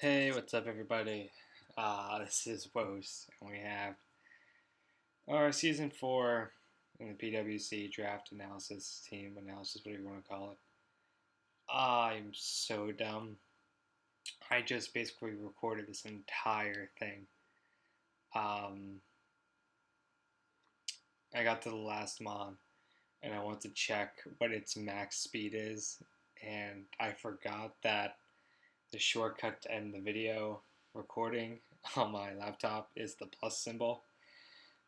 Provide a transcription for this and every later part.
Hey, what's up, everybody? This is Woes, and we have our season 4 in the PWC draft analysis, team analysis, whatever you want to call it. I'm so dumb. I just basically recorded this entire thing. I got to the last mon, and I went to check what its max speed is, and I forgot that the shortcut to end the video recording on my laptop is the plus symbol.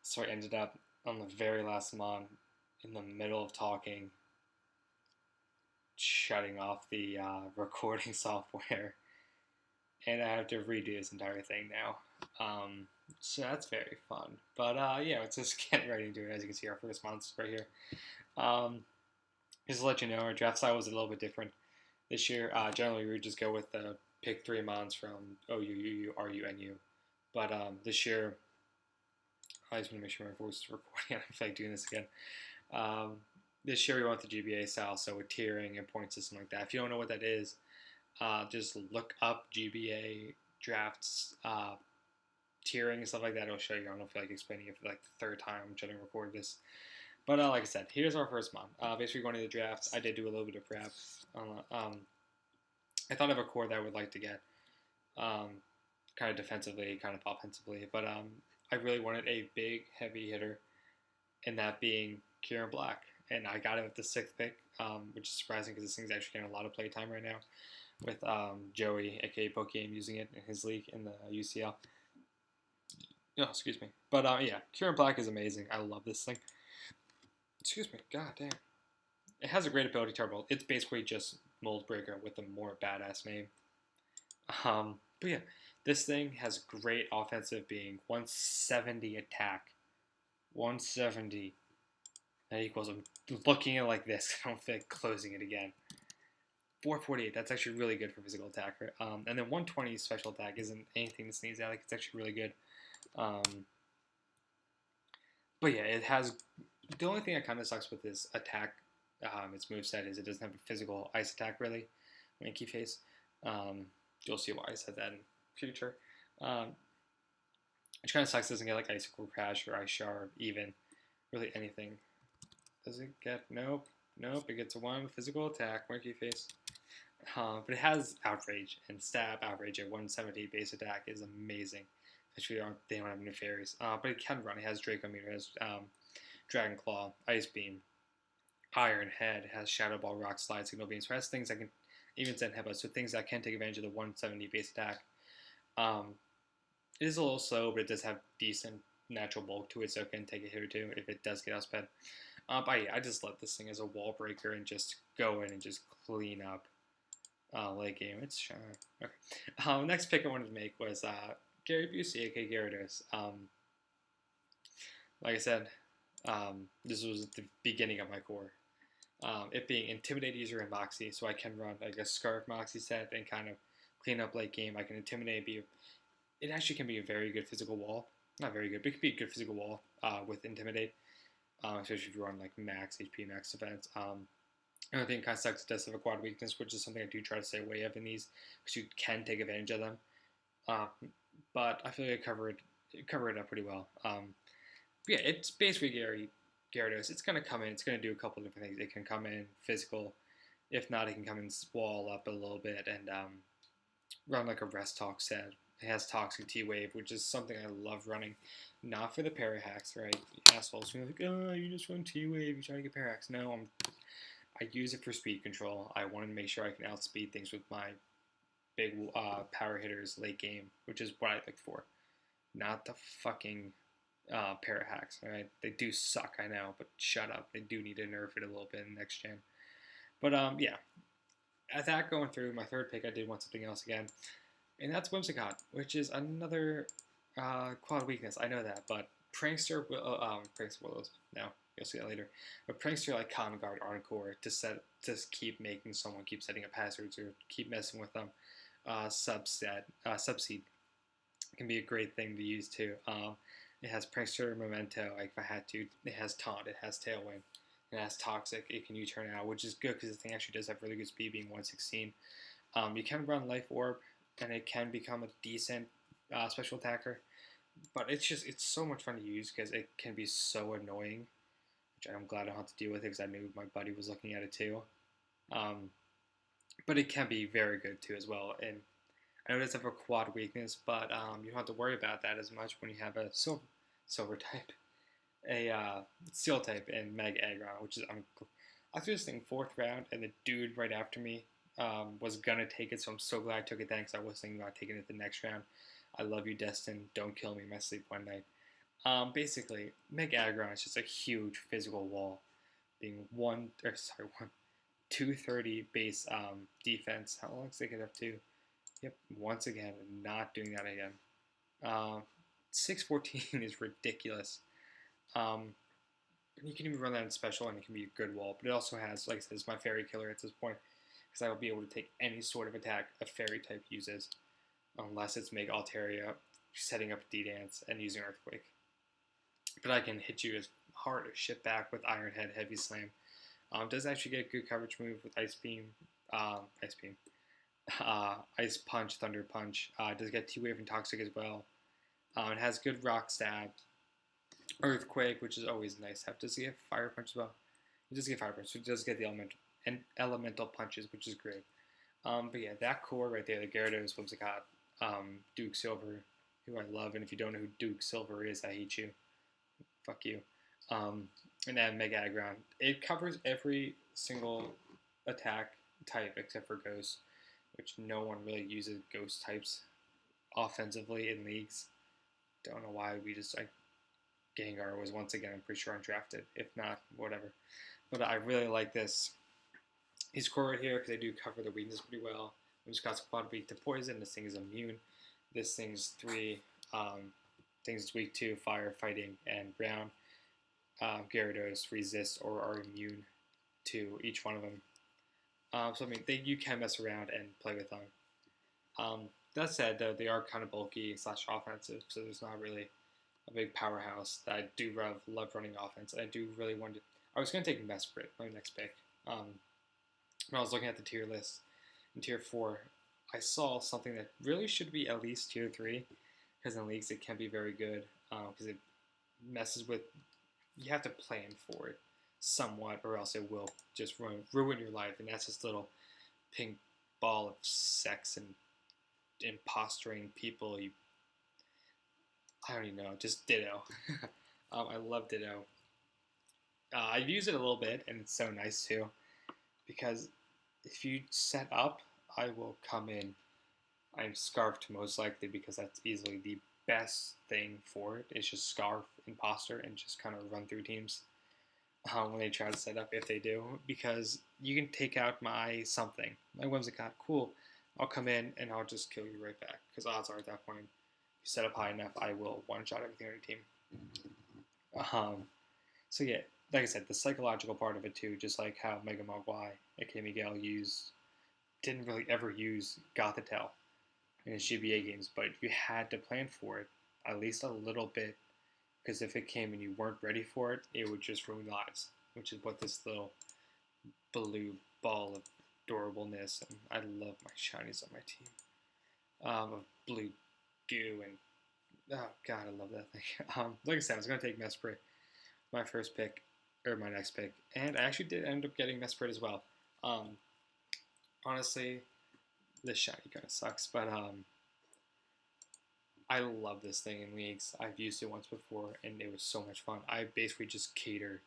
So I ended up on the very last mon in the middle of talking, shutting off the recording software, and I have to redo this entire thing now. So that's very fun. But yeah, let's just get right into it. As you can see, our first monster right here. Just to let you know, our draft style was a little bit different this year. Generally, we would just go with the pick 3 mons from OUUU, RUNU. But this year, I just want to make sure my voice is recording. I feel like doing this again. This year we went the GBA style, so with tiering and point system like that. If you don't know what that is, just look up GBA drafts, tiering and stuff like that. It'll show you. I don't feel like explaining it for like the third time I'm trying to record this. But like I said, here's our first mon. Basically going to the draft, I did do a little bit of prep. I thought of a core that I would like to get, kind of defensively, kind of offensively. But I really wanted a big, heavy hitter, and that being Kieran Black. And I got him at the 6th pick, which is surprising because this thing's actually getting a lot of play time right now with Joey, aka Pokegame, using it in his league in the UCL. Oh, excuse me. But yeah, Kieran Black is amazing. I love this thing. Excuse me. God damn. It has a great ability turbo. It's basically just Mold Breaker with a more badass name. But yeah, this thing has great offensive being 170 attack. 170. That equals, I'm looking at it like this. I don't feel like closing it again. 448, that's actually really good for physical attack. And then 120 special attack isn't anything to sneeze at. Like, it's actually really good. But yeah, it has, the only thing that kind of sucks with this attack, its moveset, is it doesn't have a physical ice attack, really, when you keep face. You'll see why I said that in future. Which kind of sucks, doesn't get like Icicle Crash or Ice Shard, even, really anything. Does it get, nope, it gets a 1 physical attack, Monkey Face. But it has Outrage, and Stab Outrage at 170 base attack is amazing. Especially they don't have new fairies. But it can run, it has Draco Meter, it has Dragon Claw, Ice Beam, Iron Head, it has Shadow Ball, Rock Slide, Signal Beam. So it has things that can, even send headbutt, so things that can take advantage of the 170 base attack. It is a little slow, but it does have decent natural bulk to it, so it can take a hit or two if it does get outsped. But yeah, I just love this thing as a wall breaker and just go in and just clean up late game. It's okay. Next pick I wanted to make was Gary Busey, aka Gyarados. Like I said, this was the beginning of my core. It being Intimidate User and Moxie, so I can run like a Scarf Moxie set and kind of clean up late game. I can Intimidate, it actually can be a very good physical wall. Not very good, but it can be a good physical wall with Intimidate. Especially if you run like max HP, max defense. Another thing kind of sucks, it does have a quad weakness, which is something I do try to stay away of in these, because you can take advantage of them. But I feel like I covered it up pretty well. Yeah, it's basically Gyarados. It's going to come in, it's going to do a couple different things. It can come in physical. If not, it can come in wall up a little bit and run like a Rest Talk set. It has Toxic T-Wave, which is something I love running. Not for the Parahacks, right? Assholes are like, oh, you just run T-Wave, you try to get Parahacks. No, I use it for speed control. I wanted to make sure I can outspeed things with my big power hitters late game, which is what I look for. Not the fucking Parahacks, right? They do suck, I know, but shut up. They do need to nerf it a little bit in next gen. But yeah, at that going through my third pick, I did want something else again. And that's Whimsicott, which is another quad weakness. I know that, but Prankster will no, you'll see that later. But Prankster like Common Guard Encore to keep making someone keep setting up hazards or keep messing with them. Subseed can be a great thing to use too. It has Prankster Memento, like if I had to. It has Taunt, it has Tailwind, it has Toxic, it can U-turn out, which is good because the thing actually does have really good speed, being 116. You can run Life Orb. and it can become a decent special attacker. But it's so much fun to use because it can be so annoying, which I'm glad I don't have to deal with it because I knew my buddy was looking at it too. Um, but it can be very good too as well. And I know it does have a quad weakness, but you don't have to worry about that as much when you have a silver type, a steel type, and Meg Aggron, which is I threw this thing fourth round, and the dude right after me was gonna take it, so I'm so glad I took it then because I was thinking about taking it the next round. I love you, Destin. Don't kill me in my sleep one night. Basically, Meg Aggron is just a huge physical wall, being 230 base defense. How long does it get up to? Yep, once again, not doing that again. 614 is ridiculous. You can even run that in special, and it can be a good wall. But it also has, like I said, it's my fairy killer at this point because I will be able to take any sort of attack a fairy type uses, unless it's Meg Altaria, setting up D-Dance, and using Earthquake. But I can hit you as hard as shit back with Iron Head, Heavy Slam. Does actually get a good coverage move with Ice Beam, Ice Punch, Thunder Punch. Does get T-Wave and Toxic as well. It has good Rock Stab, Earthquake, which is always nice to have. Does it get Fire Punch as well? It does get Fire Punch, so it does get the elemental punches, which is great. But yeah, that core right there, the Gyarados, Whimsicott, Duke Silver, who I love, and if you don't know who Duke Silver is, I hate you. Fuck you. And then Mega Aggron. It covers every single attack type except for Ghost, which no one really uses Ghost types offensively in leagues. Don't know why we just Gengar was once again, I'm pretty sure, undrafted. If not, whatever. But I really like this. He's core right here because they do cover the weakness pretty well. We've got quad weak to poison. This thing is immune. This thing's 3 things weak to fire, fighting, and ground. Gyarados resist or are immune to each one of them. So I mean, you can mess around and play with them. That said, though, they are kind of bulky / offensive, so there's not really a big powerhouse that I do love running offense. I do really want to. I was going to take Mesprit, my next pick. When I was looking at the tier list in tier 4, I saw something that really should be at least tier 3, because in leagues it can be very good, because it messes with. You have to plan for it somewhat, or else it will just ruin your life. And that's this little pink ball of sex and imposturing people. I don't even know, just Ditto. I love Ditto. I've used it a little bit, and it's so nice too, because if you set up, I will come in. I'm Scarfed most likely because that's easily the best thing for it. It's just Scarf, Imposter, and just kind of run through teams when they try to set up, if they do, because you can take out my something. My Whimsicott, cool. I'll come in and I'll just kill you right back, because odds are at that point, if you set up high enough, I will one-shot everything on your team. So yeah, like I said, the psychological part of it too, just like how Mega Mogwai, aka Miguel, didn't really ever use Gothitelle in his GBA games, but you had to plan for it at least a little bit, because if it came and you weren't ready for it, it would just ruin lives, which is what this little blue ball of adorableness, and I love my shinies on my team, of blue goo, and oh god, I love that thing. Like I said, I was going to take Mesprit, my first pick, or my next pick, and I actually did end up getting Mesprit as well. Honestly, this shiny kind of sucks, but I love this thing in leagues. I've used it once before, and it was so much fun. I basically just cater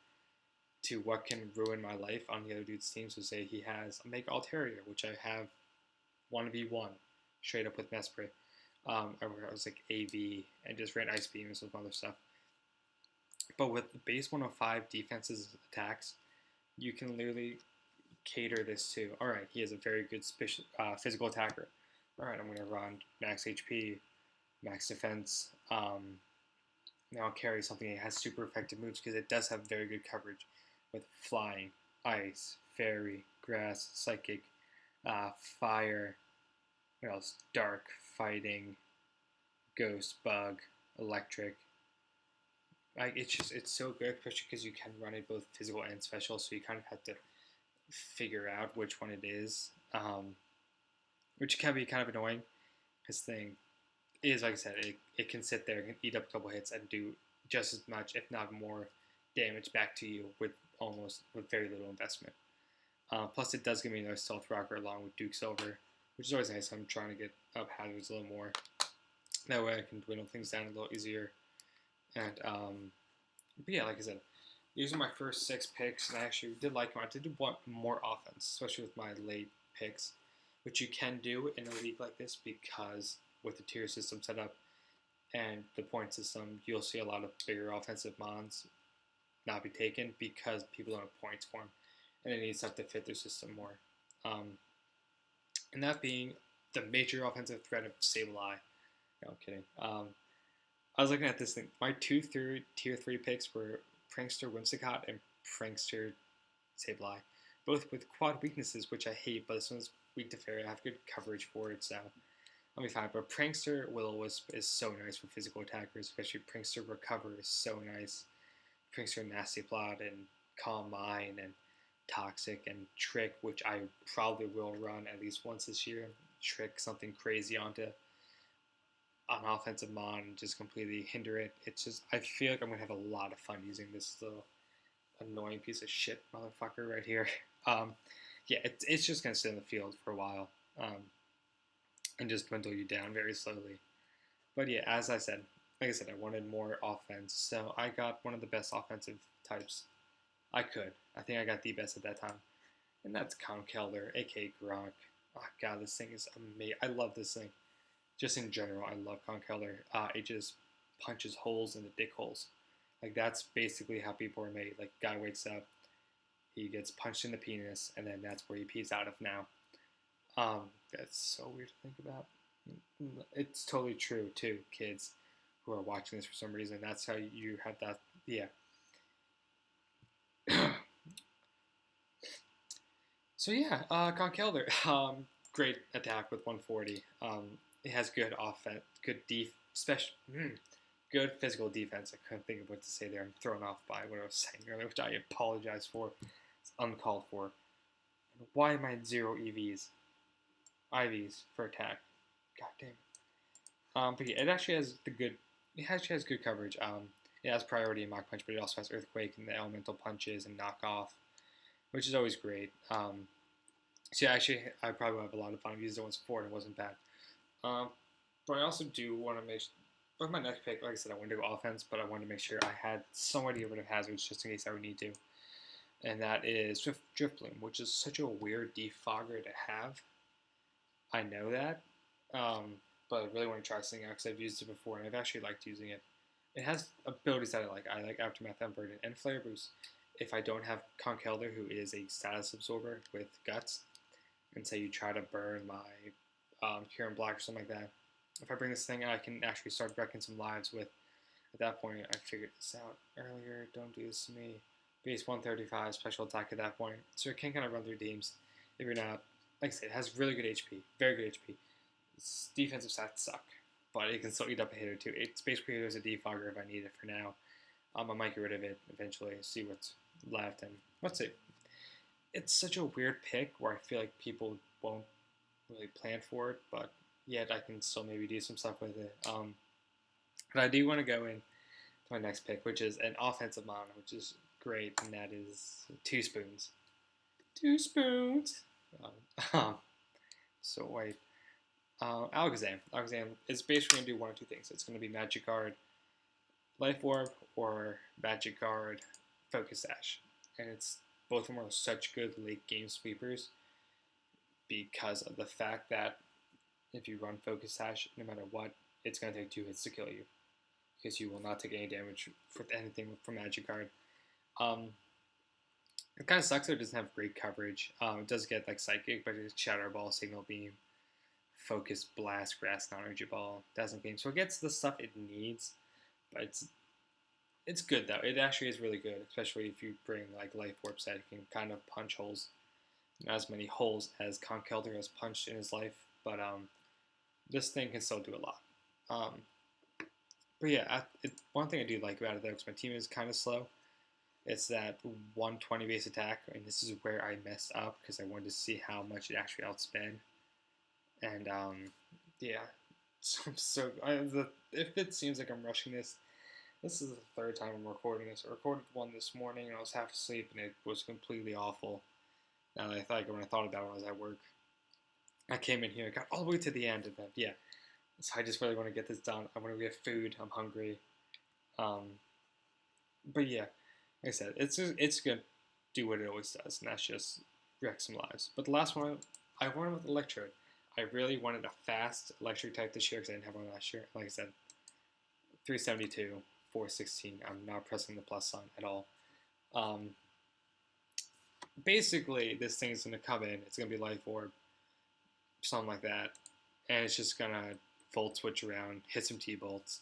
to what can ruin my life on the other dude's team. So say he has a Mega Altaria, which I have 1v1 straight up with Mesprit. I was like AV and just ran Ice Beam and some other stuff. But with the base 105 defenses and attacks, you can literally cater this to, alright, he is a very good physical attacker. Alright, I'm going to run max HP, max defense. Now I'll carry something that has super effective moves, because it does have very good coverage with flying, ice, fairy, grass, psychic, fire, what else? Dark, fighting, ghost, bug, electric. It's so good, especially because you can run it both physical and special, so you kind of have to figure out which one it is, which can be kind of annoying his thing is, like I said, it can sit there and eat up a couple hits and do just as much, if not more, damage back to you with very little investment. Plus, it does give me a nice stealth rocker along with Duke Silver, which is always nice. I'm trying to get up hazards a little more. That way, I can dwindle things down a little easier. And but yeah, like I said, these are my first 6 picks, and I actually did like them. I did want more offense, especially with my late picks, which you can do in a league like this because with the tier system set up and the point system, you'll see a lot of bigger offensive mons not be taken because people don't have points for them, and they need stuff to fit their system more. And that being the major offensive threat of Sableye. No, I'm kidding. I was looking at this thing. My tier 3 picks were Prankster Whimsicott and Prankster Sableye, both with quad weaknesses, which I hate, but this one's weak to fairy. I have good coverage for it, so I'll be fine. But Prankster Will-O-Wisp is so nice for physical attackers, especially Prankster Recover is so nice. Prankster Nasty Plot and Calm Mind and Toxic and Trick, which I probably will run at least once this year. Trick something crazy onto an offensive mon and just completely hinder it. It's just, I feel like I'm going to have a lot of fun using this little annoying piece of shit motherfucker right here. Yeah, it's just going to sit in the field for a while and just dwindle you down very slowly. But yeah, as I said, like I said, I wanted more offense, so I got one of the best offensive types I could. I think I got the best at that time, and that's Conkeldurr, aka Gronk. Oh god, this thing is amazing. I love this thing. Just in general, I love Conkeldurr. It just punches holes in the dick holes. Like, that's basically how people are made. Like, guy wakes up, he gets punched in the penis, and then that's where he pees out of now. That's so weird to think about. It's totally true, too, kids who are watching this for some reason. That's how you have that, yeah. So, yeah, Conkeldurr, great attack with 140. It has good offense, good physical defense. I couldn't think of what to say there. I'm thrown off by what I was saying earlier, which I apologize for. It's uncalled for. Why am I at 0 EVs? IVs for attack. God damn it. But yeah, it actually has good coverage. It has priority in Mach Punch, but it also has Earthquake and the elemental punches and knockoff, which is always great. So yeah, actually, I probably have a lot of fun. I've used it once before and it wasn't bad. But I also do want to with my next pick, like I said, I want to go offense, but I wanted to make sure I had somewhere to get rid of hazards just in case I would need to. And that is Drifloon, which is such a weird defogger to have. I know that, but I really want to try something out because I've used it before and I've actually liked using it. It has abilities that I like. I like Aftermath Unburden and Flare Boost. If I don't have Conkeldurr, who is a status absorber with Guts, and say you try to burn my Cure and Black or something like that, if I bring this thing, I can actually start wrecking some lives with. At that point, I figured this out earlier. Don't do this to me. Base 135, special attack at that point. So it can kind of run through teams if you're not. Like I said, it has really good HP. Very good HP. Its defensive stats suck, but it can still eat up a hit or two. It's basically as a defogger if I need it for now. I might get rid of it eventually, see what's left, and let's see. It's such a weird pick where I feel like people won't really plan for it, but yet I can still maybe do some stuff with it. But I do want to go in to my next pick, which is an offensive mono, which is great, and that is 2 spoons. 2 spoons. So wait. Alakazam. Alakazam is basically going to do one of 2 things. It's going to be Magic Guard, Life Orb, or Magic Guard, Focus Sash. And it's both of them are such good late game sweepers because of the fact that if you run Focus Sash, no matter what, it's going to take 2 hits to kill you because you will not take any damage for anything from Magic Guard. It kind of sucks that it doesn't have great coverage. It does get like Psychic, but it's Shatter Ball, Signal Beam, Focus Blast, Grass Energy Ball, Dazzling Beam. So it gets the stuff it needs, but it's good though. It actually is really good, especially if you bring like Life Orb set. You can kind of punch holes, not as many holes as Conkeldurr has punched in his life, but this thing can still do a lot. But yeah, one thing I do like about it though, because my team is kind of slow, it's that 120 base attack, and this is where I messed up because I wanted to see how much it actually outspin. And yeah, So I'm so if it seems like I'm rushing this, this is the third time I'm recording this. I recorded one this morning and I was half asleep and it was completely awful. Now that when I thought about it when I was at work, I came in here, got all the way to the end, and then yeah. So I just really want to get this done. I want to get food. I'm hungry. Um, but yeah, like I said, it's gonna do what it always does, and that's just wreck some lives. But the last one, I wanted with electrode. I really wanted a fast electric type this year because I didn't have one last year. Like I said, 372, 416. I'm not pressing the plus sign at all. Um, Basically, this thing's gonna come in. It's gonna be life orb, something like that, and it's just gonna volt switch around, hit some T bolts,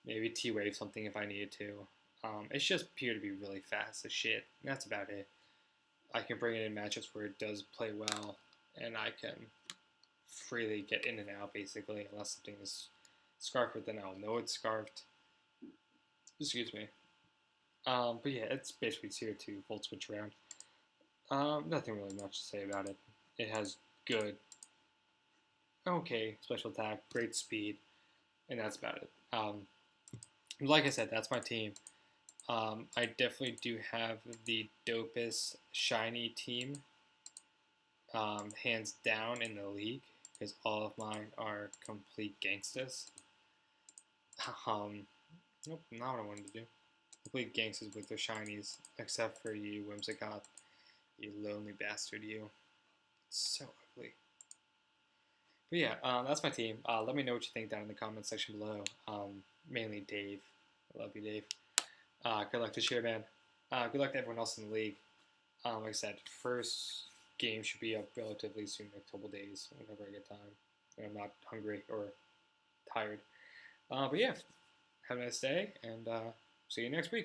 maybe T wave something if I needed to. It's just pure to be really fast as shit. That's about it. I can bring it in matchups where it does play well, and I can freely get in and out basically, unless something is scarfed, then I'll know it's scarfed. Excuse me. But yeah, it's basically tier 2 volt switch around. Nothing really much to say about it. It has good, okay special attack, great speed, and that's about it. Like I said, that's my team. I definitely do have the dopest shiny team, hands down in the league, because all of mine are complete gangsters. Nope, not what I wanted to do. Complete gangsters with their shinies, except for you, Whimsicott. You lonely bastard, you. It's so ugly. But yeah, that's my team. Let me know what you think down in the comments section below. Mainly Dave. I love you, Dave. Good luck this year, man. Good luck to everyone else in the league. Like I said, first game should be up relatively soon, in a couple days, whenever I get time. And I'm not hungry or tired. But yeah, have a nice day, and see you next week.